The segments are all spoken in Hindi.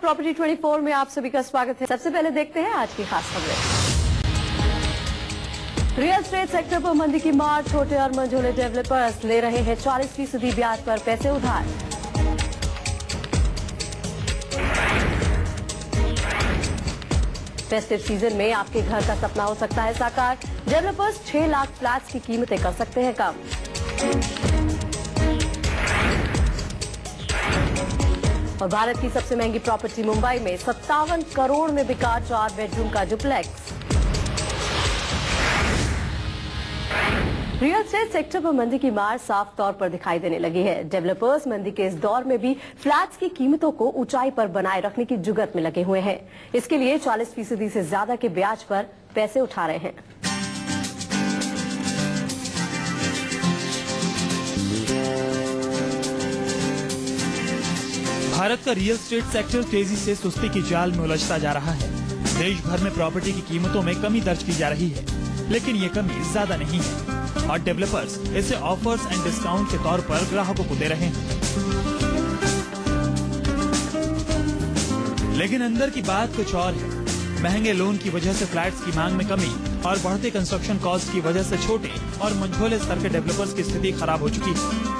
प्रॉपर्टी 24 में आप सभी का स्वागत है। सबसे पहले देखते हैं आज की खास खबरें। रियल एस्टेट सेक्टर पर मंदी की मार, छोटे और मंझोले डेवलपर्स ले रहे हैं 40% ब्याज पर पैसे उधार। फेस्टिव सीजन में आपके घर का सपना हो सकता है साकार। डेवलपर्स 6 लाख फ्लैट्स की कीमतें कर सकते हैं कम। और भारत की सबसे महंगी प्रॉपर्टी मुंबई में 57 करोड़ में बिका 4 बेडरूम का डुप्लेक्स। रियल एस्टेट सेक्टर पर मंदी की मार साफ तौर पर दिखाई देने लगी है। डेवलपर्स मंदी के इस दौर में भी फ्लैट्स की कीमतों को ऊंचाई पर बनाए रखने की जुगत में लगे हुए हैं। इसके लिए 40% से ज्यादा के ब्याज पर पैसे उठा रहे हैं। भारत का रियल एस्टेट सेक्टर तेजी से सुस्ती की जाल में उलझता जा रहा है। देश भर में प्रॉपर्टी की कीमतों में कमी दर्ज की जा रही है, लेकिन ये कमी ज्यादा नहीं है और डेवलपर्स इसे ऑफर्स एंड डिस्काउंट के तौर पर ग्राहकों को दे रहे हैं। लेकिन अंदर की बात कुछ और है। महंगे लोन की वजह से फ्लैट्स की मांग में कमी और बढ़ते कंस्ट्रक्शन कॉस्ट की वजह से छोटे और मंझोले स्तर के डेवलपर्स की स्थिति खराब हो चुकी है।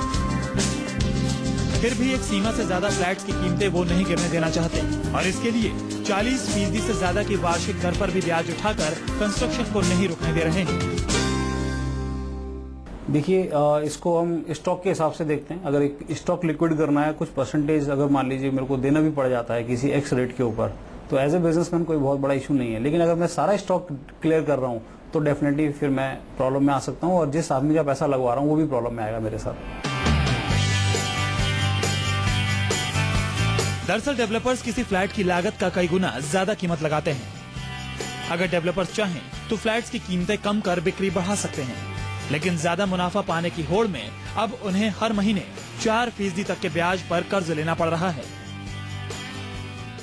फिर भी एक सीमा से ज्यादा फ्लैट्स की कीमतें वो नहीं गिरने देना चाहते और इसके लिए 40% से ज्यादा की वार्षिक दर पर भी ब्याज उठाकर कंस्ट्रक्शन को नहीं रुकने दे रहे हैं। देखिए, इसको हम स्टॉक के हिसाब से देखते हैं। अगर एक स्टॉक लिक्विड करना है, कुछ परसेंटेज अगर मान लीजिए मेरे को देना भी पड़ जाता है किसी एक्स रेट के ऊपर, तो एज ए बिजनेसमैन कोई बहुत बड़ा इशू नहीं है। लेकिन अगर मैं सारा स्टॉक क्लियर कर रहा हूँ तो डेफिनेटली फिर मैं प्रॉब्लम में आ सकता हूँ और जिस आदमी का पैसा लगवा रहा हूँ वो भी प्रॉब्लम में आएगा मेरे साथ। दरअसल डेवलपर्स किसी फ्लैट की लागत का कई गुना ज्यादा कीमत लगाते हैं। अगर डेवलपर्स चाहें तो फ्लैट्स की कीमतें कम कर बिक्री बढ़ा सकते हैं, लेकिन ज्यादा मुनाफा पाने की होड़ में अब उन्हें हर महीने 4% तक के ब्याज पर कर्ज लेना पड़ रहा है।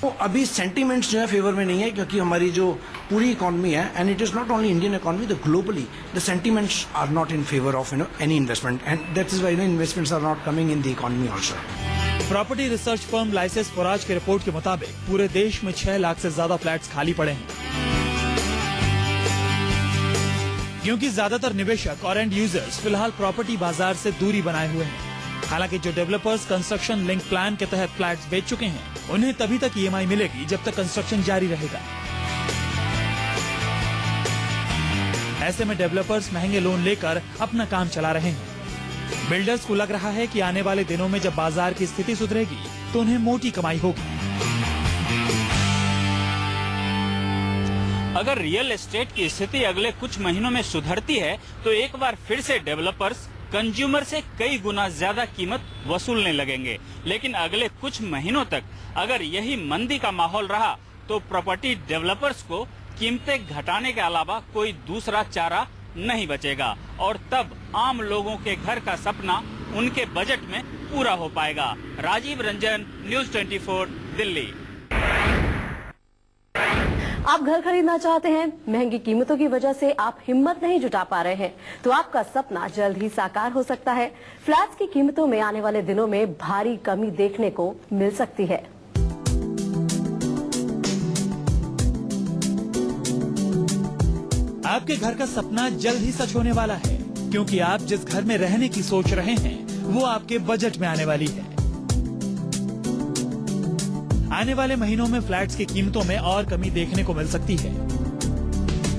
तो अभी सेंटीमेंट्स जो है फेवर में नहीं है, क्योंकि हमारी जो पूरी इकोनॉमी है, and it is not only Indian economy, the globally the sentiments are not in favour of any investment, and that is why investments are not coming in the economy also. Property research firm Liases Foras की रिपोर्ट के मुताबिक पूरे देश में 6 लाख से ज्यादा फ्लैट्स खाली पड़े हैं, क्योंकि ज्यादातर निवेशक और एंड यूजर्स फिलहाल प्रॉपर्टी बाजार से दूरी बनाए हुए हैं। हालांकि जो डेवलपर्स कंस्ट्रक्शन लिंक प्लान के तहत फ्लैट्स बेच चुके हैं, उन्हें तभी तक EMI मिलेगी जब तक कंस्ट्रक्शन जारी रहेगा। ऐसे में डेवलपर्स महंगे लोन लेकर अपना काम चला रहे हैं। बिल्डर्स को लग रहा है कि आने वाले दिनों में जब बाजार की स्थिति सुधरेगी तो उन्हें मोटी कमाई होगी। अगर रियल एस्टेट की स्थिति अगले कुछ महीनों में सुधरती है तो एक बार फिर से डेवलपर्स कंज्यूमर से कई गुना ज्यादा कीमत वसूलने लगेंगे। लेकिन अगले कुछ महीनों तक अगर यही मंदी का माहौल रहा तो प्रॉपर्टी डेवलपर्स को कीमतें घटाने के अलावा कोई दूसरा चारा नहीं बचेगा और तब आम लोगों के घर का सपना उनके बजट में पूरा हो पाएगा। राजीव रंजन, न्यूज़ 24, दिल्ली। आप घर खरीदना चाहते हैं, महंगी कीमतों की वजह से आप हिम्मत नहीं जुटा पा रहे हैं, तो आपका सपना जल्द ही साकार हो सकता है। फ्लैट्स की कीमतों में आने वाले दिनों में भारी कमी देखने को मिल सकती है। आपके घर का सपना जल्द ही सच होने वाला है, क्योंकि आप जिस घर में रहने की सोच रहे हैं वो आपके बजट में आने वाली है। आने वाले महीनों में फ्लैट्स की कीमतों में और कमी देखने को मिल सकती है।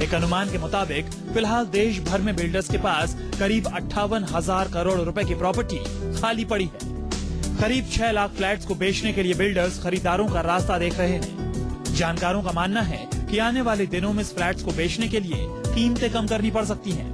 एक अनुमान के मुताबिक फिलहाल देश भर में बिल्डर्स के पास करीब 58,000 करोड़ रुपए की प्रॉपर्टी खाली पड़ी है। करीब 6 लाख फ्लैट्स को बेचने के लिए बिल्डर्स खरीदारों का रास्ता देख रहे हैं। जानकारों का मानना है कि आने वाले दिनों में इस फ्लैट्स को बेचने के लिए कीमतें कम करनी पड़ सकती हैं।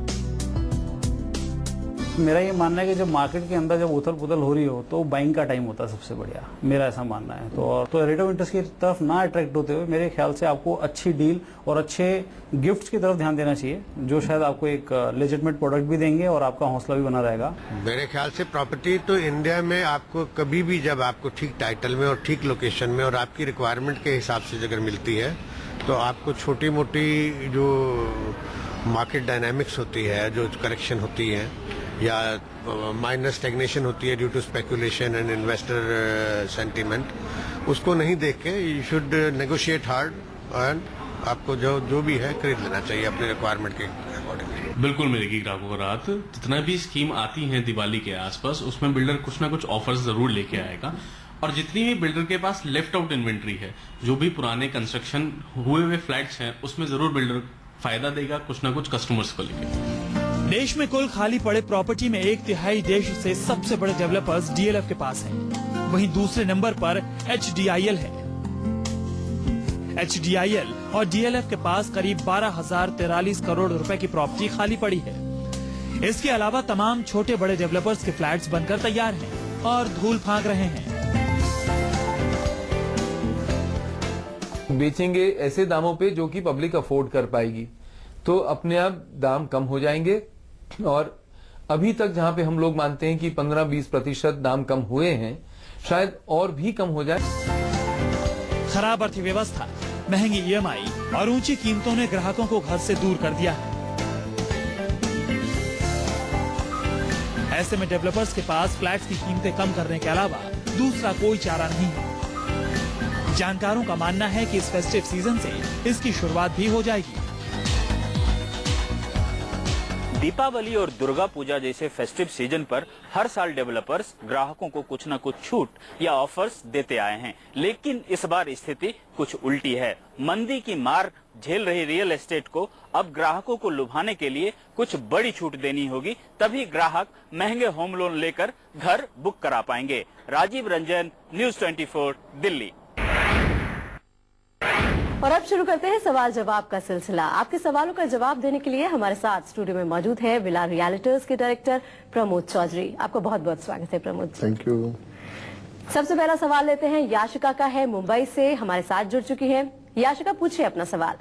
मेरा ये मानना है कि जब मार्केट के अंदर जब उथल पुथल हो रही हो तो बाइंग का टाइम होता है सबसे बढ़िया, मेरा ऐसा मानना है। तो रेट ऑफ इंटरेस्ट की तरफ ना अट्रैक्ट होते हुए मेरे ख्याल से आपको अच्छी डील और अच्छे गिफ्ट्स की तरफ ध्यान देना चाहिए, जो शायद आपको एक लेजिटिमेट प्रोडक्ट भी देंगे और आपका हौसला भी बना रहेगा। मेरे ख्याल से प्रॉपर्टी तो इंडिया में आपको कभी भी, जब आपको ठीक टाइटल में और ठीक लोकेशन में और आपकी रिक्वायरमेंट के हिसाब से अगर मिलती है, तो आपको छोटी मोटी जो मार्केट डायनामिक्स होती है, जो करेक्शन होती है या माइनर स्टैग्नेशन होती है due to speculation and investor sentiment, उसको नहीं देख के you should negotiate hard and आपको जो भी है खरीद लेना चाहिए अपने रिक्वायरमेंट के अकॉर्डिंग। बिल्कुल मिलेगी ग्राहकों को राहत। जितना भी स्कीम आती है दिवाली के आसपास उसमें बिल्डर कुछ ना कुछ ऑफर्स जरूर लेके आएगा, और जितनी भी बिल्डर के पास लेफ्ट आउट इन्वेंट्री है, जो भी पुराने कंस्ट्रक्शन हुए हुए फ्लैट्स हैं, उसमें जरूर बिल्डर फायदा देगा कुछ ना कुछ कस्टमर्स को लेकर। देश में कुल खाली पड़े प्रॉपर्टी में 1/3 देश से सबसे बड़े डेवलपर्स डीएलएफ के पास हैं। वहीं दूसरे नंबर पर एचडीआईएल है। एचडीआईएल और डीएलएफ के पास करीब 12,043 करोड़ रुपए की प्रॉपर्टी खाली पड़ी है। इसके अलावा तमाम छोटे बड़े डेवलपर्स के फ्लैट्स बनकर तैयार हैं और धूल फांक रहे हैं। बेचेंगे ऐसे दामों पे जो कि पब्लिक अफोर्ड कर पाएगी, तो अपने आप दाम कम हो जाएंगे। और अभी तक जहां पे हम लोग मानते हैं कि 15-20% दाम कम हुए हैं, शायद और भी कम हो जाए। खराब अर्थव्यवस्था, महंगी ईएमआई और ऊंची कीमतों ने ग्राहकों को घर से दूर कर दिया है। ऐसे में डेवलपर्स के पास फ्लैट्स की कीमतें कम करने के अलावा दूसरा कोई चारा नहीं है। जानकारों का मानना है कि इस फेस्टिव सीजन से इसकी शुरुआत भी हो जाएगी। दीपावली और दुर्गा पूजा जैसे फेस्टिव सीजन पर हर साल डेवलपर्स ग्राहकों को कुछ न कुछ छूट या ऑफर्स देते आए हैं, लेकिन इस बार स्थिति कुछ उल्टी है। मंदी की मार झेल रही रियल एस्टेट को अब ग्राहकों को लुभाने के लिए कुछ बड़ी छूट देनी होगी, तभी ग्राहक महंगे होम लोन लेकर घर बुक करा पाएंगे। राजीव रंजन, न्यूज़ 24, दिल्ली। और अब शुरू करते हैं सवाल जवाब का सिलसिला। आपके सवालों का जवाब देने के लिए हमारे साथ स्टूडियो में मौजूद है विला रियल्टर्स के डायरेक्टर प्रमोद चौधरी। आपका बहुत बहुत स्वागत है प्रमोद। Thank you. सबसे पहला सवाल लेते हैं, याशिका का है, मुंबई से हमारे साथ जुड़ चुकी है। याशिका, पूछिए अपना सवाल।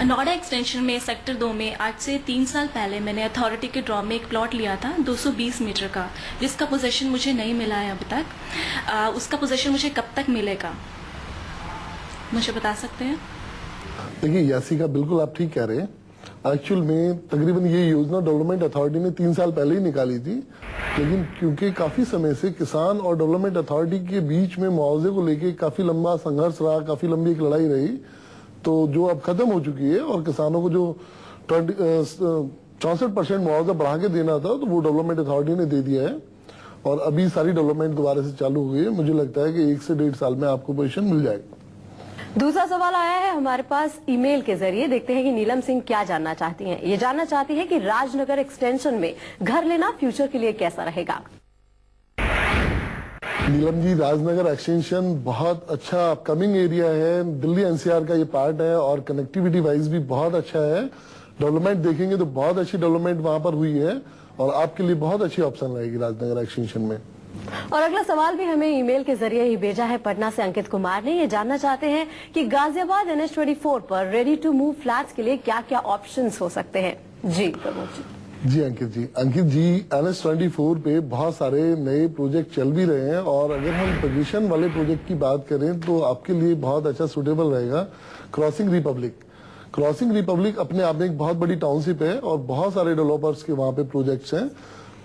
नोएडा एक्सटेंशन में सेक्टर 2 में आज से 3 साल पहले मैंने अथॉरिटी के ड्रॉ में एक प्लॉट लिया था 220 मीटर का, जिसका पोजीशन मुझे नहीं मिला है अभी तक। उसका पोजीशन मुझे कब तक मिलेगा, मुझे बता सकते हैं? देखिए यासिका, बिल्कुल आप ठीक कह रहे हैं। एक्चुअल में तकरीबन ये योजना डेवलपमेंट अथॉरिटी ने 3 साल पहले ही निकाली थी, लेकिन क्योंकि काफी समय से किसान और डेवलपमेंट अथॉरिटी के बीच में मुआवजे को लेके काफी लंबा संघर्ष रहा, काफी लंबी एक लड़ाई रही, तो जो अब खत्म हो चुकी है और किसानों को जो 64% मुआवजा बढ़ा के देना था, तो वो डेवलपमेंट अथॉरिटी ने दे दिया है और अभी सारी डेवलपमेंट दोबारा से चालू हुई है। मुझे लगता है कि 1 से 1.5 साल में आपको पोजीशन मिल जाएगा। दूसरा सवाल आया है हमारे पास ईमेल के जरिए। देखते हैं कि नीलम सिंह क्या जानना चाहती हैं। ये जानना चाहती है कि राजनगर एक्सटेंशन में घर लेना फ्यूचर के लिए कैसा रहेगा। नीलम जी, राजनगर एक्सटेंशन बहुत अच्छा अपकमिंग एरिया है, दिल्ली एनसीआर का ये पार्ट है और कनेक्टिविटी वाइज भी बहुत अच्छा है। डेवलपमेंट देखेंगे तो बहुत अच्छी डेवलपमेंट वहां पर हुई है और आपके लिए बहुत अच्छी ऑप्शन रहेगी राजनगर एक्सटेंशन में। और अगला सवाल भी हमें ईमेल के जरिए ही भेजा है पटना से अंकित कुमार ने। ये जानना चाहते हैं कि गाजियाबाद NH24 पर रेडी टू मूव फ्लैट्स के लिए क्या क्या ऑप्शंस हो सकते हैं। जी प्रमोद जी। जी अंकित जी NH24 पे बहुत सारे नए प्रोजेक्ट चल भी रहे हैं और अगर हम पोजीशन वाले प्रोजेक्ट की बात करें तो आपके लिए बहुत अच्छा सुटेबल रहेगा क्रॉसिंग रिपब्लिक अपने आप में एक बहुत बड़ी टाउनशिप है और बहुत सारे डेवलपर्स के वहाँ पे प्रोजेक्ट्स हैं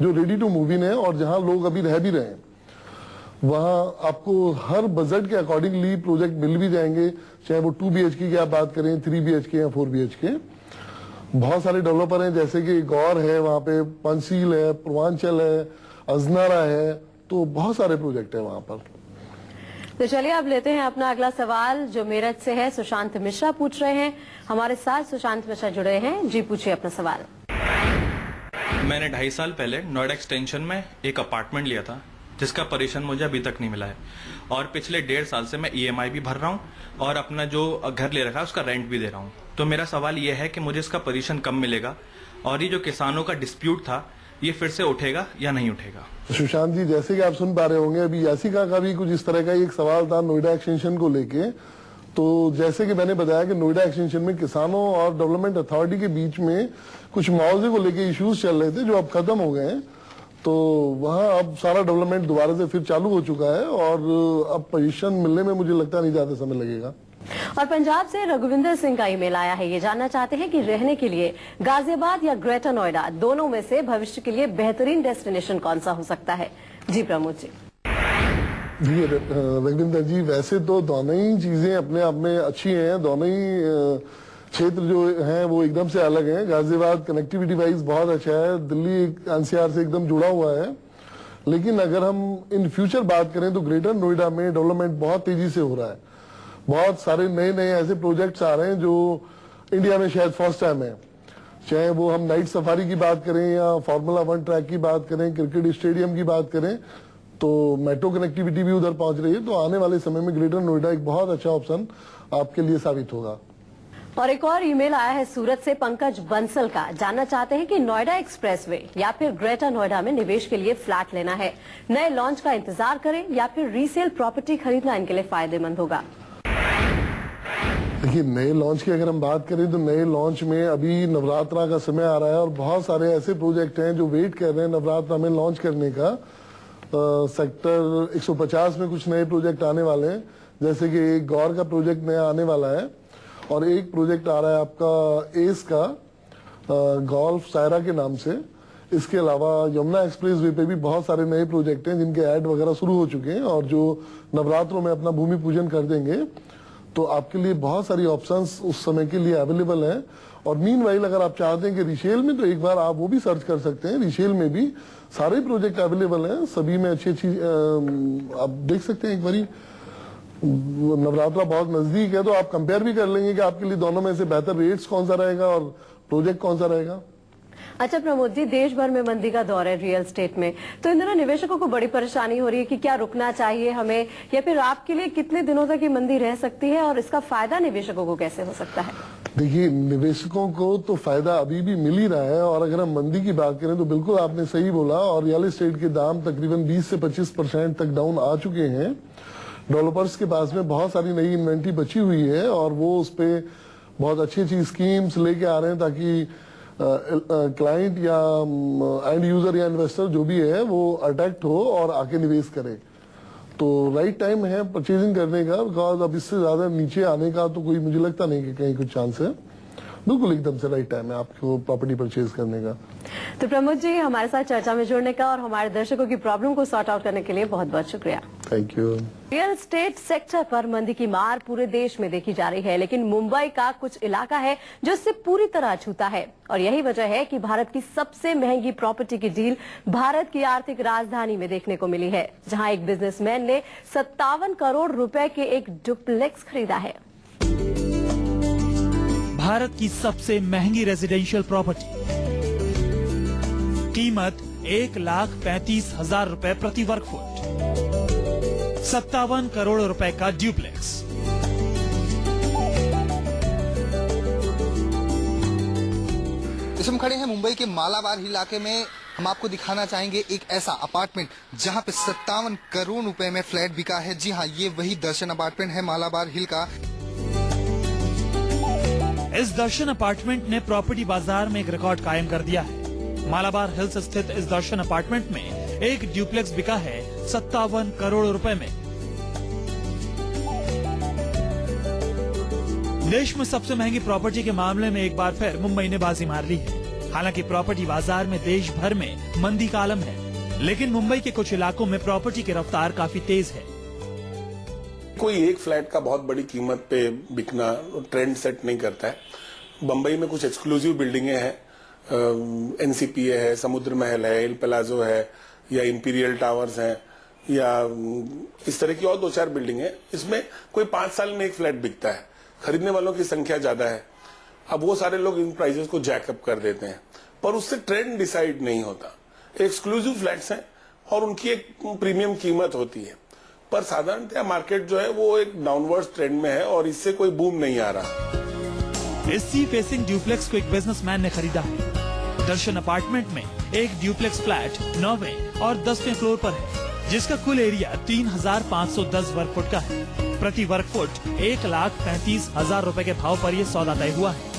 जो रेडी टू मूव इन है और जहां लोग अभी रह भी रहे हैं, वहां आपको हर बजट के अकॉर्डिंगली प्रोजेक्ट मिल भी जाएंगे, चाहे वो 2 BHK की आप बात करें, 3 BHK या 4 BHK। बहुत सारे डेवलपर हैं जैसे कि गौर है, वहां पे पंचशील है, पूर्वांचल है, अजनारा है, तो बहुत सारे प्रोजेक्ट है वहां पर। तो चलिए अब लेते हैं अपना अगला सवाल जो मेरठ से है। सुशांत मिश्रा पूछ रहे हैं। हमारे साथ सुशांत मिश्रा जुड़े हैं। जी पूछिए अपना सवाल। मैंने 2.5 साल पहले नोएडा एक्सटेंशन में एक अपार्टमेंट लिया था जिसका पोजीशन मुझे अभी तक नहीं मिला है और पिछले 1.5 साल से मैं EMI भी भर रहा हूँ और अपना जो घर ले रखा है उसका रेंट भी दे रहा हूँ। तो मेरा सवाल ये है कि मुझे इसका पोजीशन कब मिलेगा और ये जो किसानों का डिस्प्यूट था ये फिर से उठेगा या नहीं उठेगा। सुशांत जी, जैसे कि आप सुन पा रहे होंगे, अभी यासिका का भी कुछ इस तरह का एक सवाल था नोएडा एक्सटेंशन को लेके। तो जैसे कि मैंने बताया कि नोएडा एक्सटेंशन में किसानों और डेवलपमेंट अथॉरिटी के बीच में कुछ मुआवजे को लेके इश्यूज चल रहे थे जो अब खत्म हो गए हैं, तो वहां अब सारा डेवलपमेंट दोबारा से फिर चालू हो चुका है और अब पोजीशन मिलने में मुझे लगता नहीं ज्यादा समय लगेगा। और पंजाब से रघुविंदर सिंह का ईमेल आया है। ये जानना चाहते हैं कि रहने के लिए गाजियाबाद या ग्रेटर नोएडा, दोनों में से भविष्य के लिए बेहतरीन डेस्टिनेशन कौन सा हो सकता है। जी प्रमोद जी। जी रघुविंदर जी, वैसे तो दोनों ही चीजें अपने आप में अच्छी हैं, दोनों ही क्षेत्र जो हैं वो एकदम से अलग हैं। गाजियाबाद कनेक्टिविटी वाइज बहुत अच्छा है, दिल्ली एनसीआर से एकदम जुड़ा हुआ है, लेकिन अगर हम इन फ्यूचर बात करें तो ग्रेटर नोएडा में डेवलपमेंट बहुत तेजी से हो रहा है। बहुत सारे नए नए ऐसे प्रोजेक्ट्स आ रहे हैं जो इंडिया में शायद फर्स्ट टाइम है, चाहे वो हम नाइट सफारी की बात करें या फार्मूला 1 ट्रैक की बात करें, क्रिकेट स्टेडियम की बात करें, तो मेट्रो कनेक्टिविटी भी उधर पहुंच रही है। तो आने वाले समय में ग्रेटर नोएडा एक बहुत अच्छा ऑप्शन आपके लिए साबित होगा। और एक और ईमेल आया है सूरत से पंकज बंसल का, जानना चाहते हैं कि नोएडा एक्सप्रेसवे या फिर ग्रेटर नोएडा में निवेश के लिए फ्लैट लेना है, नए लॉन्च का इंतजार करें या फिर रीसेल प्रॉपर्टी खरीदना इनके लिए फायदेमंद होगा। देखिए, नए लॉन्च की अगर हम बात करें तो नए लॉन्च में अभी नवरात्रा का समय आ रहा है और बहुत सारे ऐसे प्रोजेक्ट हैं जो वेट कर रहे हैं नवरात्रा में लॉन्च करने का। सेक्टर 150 में कुछ नए प्रोजेक्ट आने वाले हैं, जैसे कि एक गौर का प्रोजेक्ट नया आने वाला है और एक प्रोजेक्ट आ रहा है आपका एस का गोल्फ सायरा के नाम से। इसके अलावा यमुना एक्सप्रेसवे पे भी बहुत सारे नए प्रोजेक्ट हैं जिनके ऐड वगैरह शुरू हो चुके हैं और जो नवरात्रों में अपना भूमि पूजन कर देंगे, तो आपके लिए बहुत सारी ऑप्शंस उस समय के लिए अवेलेबल हैं। और मीनवाइल अगर आप चाहते हैं कि रिसेल में, तो एक बार आप वो भी सर्च कर सकते हैं, रिसेल में भी सारे प्रोजेक्ट अवेलेबल हैं, सभी में अच्छी अच्छी आप देख सकते हैं। एक बारी नवरात्रा बहुत नजदीक है तो आप कंपेयर भी कर लेंगे कि आपके लिए दोनों में से बेहतर रेट्स कौन सा रहेगा और प्रोजेक्ट कौन सा रहेगा। अच्छा प्रमोद जी, देश भर में मंदी का दौर है रियल एस्टेट में, तो इन दिनों निवेशकों को बड़ी परेशानी हो रही है कि क्या रुकना चाहिए हमें, या फिर आपके लिए कितने दिनों तक ये मंदी रह सकती है और इसका फायदा निवेशकों को कैसे हो सकता है? देखिए, निवेशकों को तो फायदा अभी भी मिल ही रहा है और अगर हम मंदी की बात करें तो बिल्कुल आपने सही बोला, और रियल एस्टेट के दाम तकरीबन 20 से 25% तक डाउन आ चुके हैं। डेवलपर्स के पास में बहुत सारी नई इन्वेंट्री बची हुई है और वो उस पर बहुत अच्छी अच्छी स्कीम्स लेके आ रहे हैं ताकि क्लाइंट या एंड यूजर या इन्वेस्टर जो भी है वो अट्रैक्ट हो और आके निवेश करे। तो राइट टाइम है परचेजिंग करने का, बिकॉज अब इससे ज्यादा नीचे आने का तो कोई मुझे लगता नहीं कि कहीं कुछ चांस है। बिल्कुल एकदम से राइट टाइम है आपको प्रॉपर्टी परचेज करने का। तो प्रमोद जी, हमारे साथ चर्चा में जुड़ने का और हमारे दर्शकों की प्रॉब्लम को सॉर्ट आउट करने के लिए बहुत बहुत शुक्रिया। Thank you. Real estate sector पर मंदी की मार पूरे देश में देखी जा रही है, लेकिन मुंबई का कुछ इलाका है जो इससे पूरी तरह छूता है, और यही वजह है कि भारत की सबसे महंगी प्रॉपर्टी की डील भारत की आर्थिक राजधानी में देखने को मिली है, जहां एक बिजनेसमैन ने 57 करोड़ रुपए के एक डुप्लेक्स खरीदा है। भारत की सबसे महंगी रेजिडेंशियल प्रॉपर्टी, कीमत 1,35,000 रुपए प्रति वर्ग फुट, 57 करोड़ रुपए का ड्यूप्लेक्स। इस हम खड़े हैं मुंबई के मालाबार हिल इलाके में। हम आपको दिखाना चाहेंगे एक ऐसा अपार्टमेंट जहां पे 57 करोड़ रुपए में फ्लैट बिका है। जी हाँ, ये वही दर्शन अपार्टमेंट है मालाबार हिल का। इस दर्शन अपार्टमेंट ने प्रॉपर्टी बाजार में एक रिकॉर्ड कायम कर दिया है। मालाबार हिल्स स्थित इस दर्शन अपार्टमेंट में एक ड्यूप्लेक्स बिका है 57 करोड़ रुपए में। देश में सबसे महंगी प्रॉपर्टी के मामले में एक बार फिर मुंबई ने बाजी मार ली है। हालांकि प्रॉपर्टी बाजार में देश भर में मंदी का आलम है, लेकिन मुंबई के कुछ इलाकों में प्रॉपर्टी की रफ्तार काफी तेज है। कोई एक फ्लैट का बहुत बड़ी कीमत पे बिकना ट्रेंड सेट नहीं करता है। बम्बई में कुछ एक्सक्लूसिव बिल्डिंगें हैं, एनसीपीए है, समुद्र महल है, एल प्लाजो है, या इंपीरियल टावर्स हैं, या इस तरह की और 2-4 बिल्डिंग है। इसमें कोई 5 साल में एक फ्लैट बिकता है, खरीदने वालों की संख्या ज्यादा है। अब वो सारे लोग इन प्राइसेस को जैकअप कर देते हैं, पर उससे ट्रेंड डिसाइड नहीं होता। एक्सक्लूसिव फ्लैट्स हैं और उनकी एक प्रीमियम कीमत होती है, पर साधारणतः मार्केट जो है वो एक डाउनवर्ड ट्रेंड में है और इससे कोई बूम नहीं आ रहा। इस सी फेसिंग ड्यूप्लेक्स को एक बिजनेसमैन ने खरीदा है। दर्शन अपार्टमेंट में एक ड्यूप्लेक्स फ्लैट 9वें और 10वें फ्लोर पर है, जिसका कुल एरिया 3,510 वर्ग फुट का है। प्रति वर्ग फुट 1,35,000 रुपए के भाव पर यह सौदा तय हुआ है,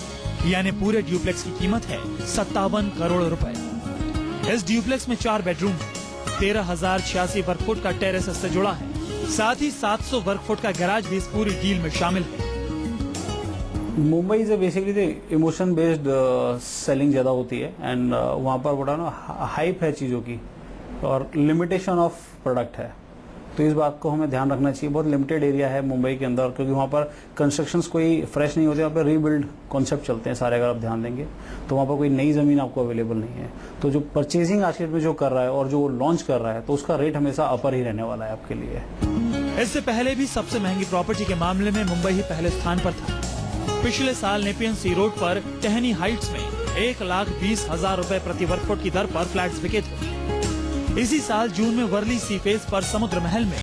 यानी पूरे ड्यूप्लेक्स की कीमत है 57 करोड़ रुपए। इस ड्यूप्लेक्स में 4 बेडरूम, 13,086 वर्ग फुट का टेरेस इससे जुड़ा है। साथ ही 700 वर्ग फुट का गैराज भी इस पूरी डील में शामिल है। मुंबई से बेसिकली इमोशन बेस्ड सेलिंग ज्यादा होती है एंड वहाँ पर बड़ा ना हाइप है चीजों की और लिमिटेशन ऑफ प्रोडक्ट है। तो इस बात को हमें ध्यान रखना चाहिए। बहुत लिमिटेड एरिया है मुंबई के अंदर, क्योंकि वहाँ पर कंस्ट्रक्शंस कोई फ्रेश नहीं होते, वहाँ पर रीबिल्ड कॉन्सेप्ट चलते हैं सारे। अगर आप ध्यान देंगे तो वहाँ पर कोई नई जमीन आपको अवेलेबल नहीं है। तो जो परचेजिंग आज के डेट में जो कर रहा है और जो लॉन्च कर रहा है, तो उसका रेट हमेशा अपर ही रहने वाला है आपके लिए। इससे पहले भी सबसे महंगी प्रॉपर्टी के मामले में मुंबई ही पहले स्थान पर था। पिछले साल नेपियन सी रोड पर टहनी हाइट्स में 1,20,000 रुपए प्रति वर्ग फुट की दर पर फ्लैट्स बिके थे। इसी साल जून में वर्ली सी फेस पर समुद्र महल में